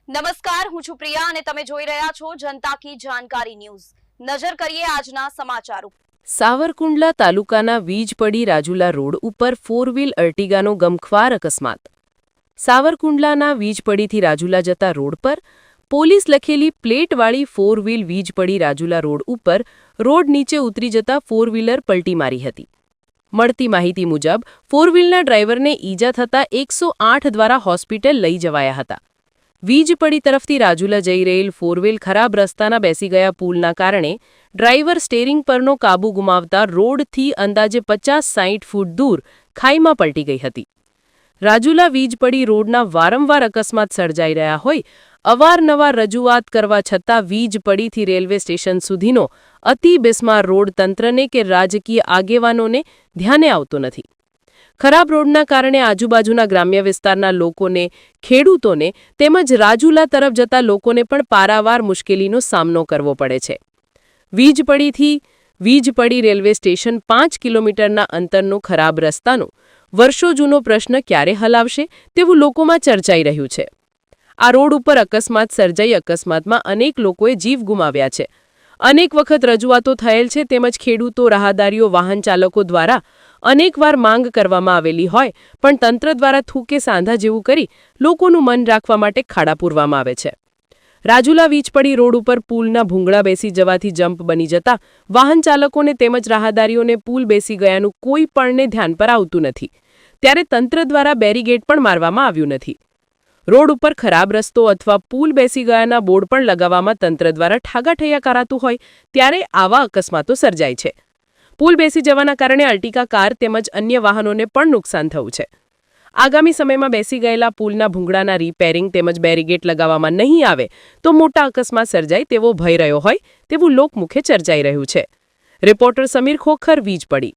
નમસ્કાર, હું છું પ્રિયા અને તમે જોઈ રહ્યા છો જનતા કી જાણકારી ન્યૂઝ। નજર કરીએ આજના સમાચારો। સાવરકુંડલા તાલુકાના વીજપડી રાજુલા રોડ ઉપર ફોર વ્હીલ અર્ટિગાનો ગમખ્વાર અકસ્માત। સાવરકુંડલાના વીજપડીથી રાજુલા જતા રોડ પર પોલીસ લખેલી પ્લેટવાળી four wheel Vijpadi Rajula road ઉપર રોડ નીચે ઉતરી જતા ફોર વ્હીલર પલટી મારી હતી। મળતી માહિતી મુજબ ફોર વ્હીલના ડ્રાઈવરને ઈજા થતા 108 દ્વારા હોસ્પિટલ લઈ જવાયા હતા। વીજપડી તરફથી રાજુલા જઈ રહેલ ફોર વ્હીલ ખરાબ રસ્તાના બેસી ગયા પુલના કારણે ડ્રાઈવર સ્ટેરિંગ પરનો કાબુ ગુમાવતા રોડથી અંદાજે 50-60 ફૂટ દૂર ખાઈમાં પલટી ગઈ હતી। રાજુલા વીજપડી રોડના વારંવાર અકસ્માત સર્જાઈ રહ્યા હોય અવારનવાર રજૂઆત કરવા છતાં વીજપડીથી રેલવે સ્ટેશન સુધીનો અતિ બિસ્માર રોડ તંત્રને કે રાજકીય આગેવાનોને ધ્યાને આવતો નથી। ખરાબ રોડના કારણે આજુબાજુના ગ્રામ્ય વિસ્તારના લોકોને, ખેડૂતોને તેમજ રાજુલા તરફ જતા લોકોને પણ પારાવાર મુશ્કેલીનો સામનો કરવો પડે છે। વીજપડીથી વીજપડી રેલવે સ્ટેશન 5 કિલોમીટરના અંતરનો ખરાબ રસ્તાનો વર્ષો જૂનો પ્રશ્ન ક્યારે હલ આવશે તેવું લોકોમાં ચર્ચાઈ રહ્યું છે। આ રોડ ઉપર અકસ્માત સર્જાઈ અકસ્માતમાં અનેક લોકોએ જીવ ગુમાવ્યા છે। અનેક વખત રજૂઆતો થયેલ છે તેમજ ખેડૂતો, રાહદારીઓ, વાહન ચાલકો દ્વારા અનેકવાર માંગ કરવામાં આવેલી હોય પણ તંત્ર દ્વારા થૂકે સાંધા જેવું કરી લોકોનું મન રાખવા માટે ખાડા પૂરવામાં આવે છે। રાજુલા વીજપડી રોડ ઉપર પુલના ભૂંગળા બેસી જવાથી જમ્પ બની જતા વાહન ચાલકોને તેમજ રાહદારીઓને પુલ બેસી ગયાનું કોઈ પણને ધ્યાન પર આવતું નથી, ત્યારે તંત્ર દ્વારા બેરીગેડ પણ મારવામાં આવ્યું નથી। રોડ ઉપર ખરાબ રસ્તો અથવા પુલ બેસી ગયાના બોર્ડ પણ લગાવવામાં તંત્ર દ્વારા ઠાગાઠૈયા કરાતું હોય ત્યારે આવા અકસ્માતો સર્જાય છે। પુલ બેસી જવાના કારણે અર્ટિકા કાર તેમજ અન્ય વાહનોને પણ નુકસાન થયું છે। આગામી સમયમાં બેસી ગયેલા પુલના ભૂંગળાના રિપેરિંગ તેમજ બેરીગેટ લગાવવામાં નહીં આવે તો મોટા અકસ્માત સર્જાય તેવો ભય રહ્યો હોય તેવું લોકમુખે ચર્ચાઈ રહ્યું છે। રિપોર્ટર સમીર ખોખર, વીજપડી।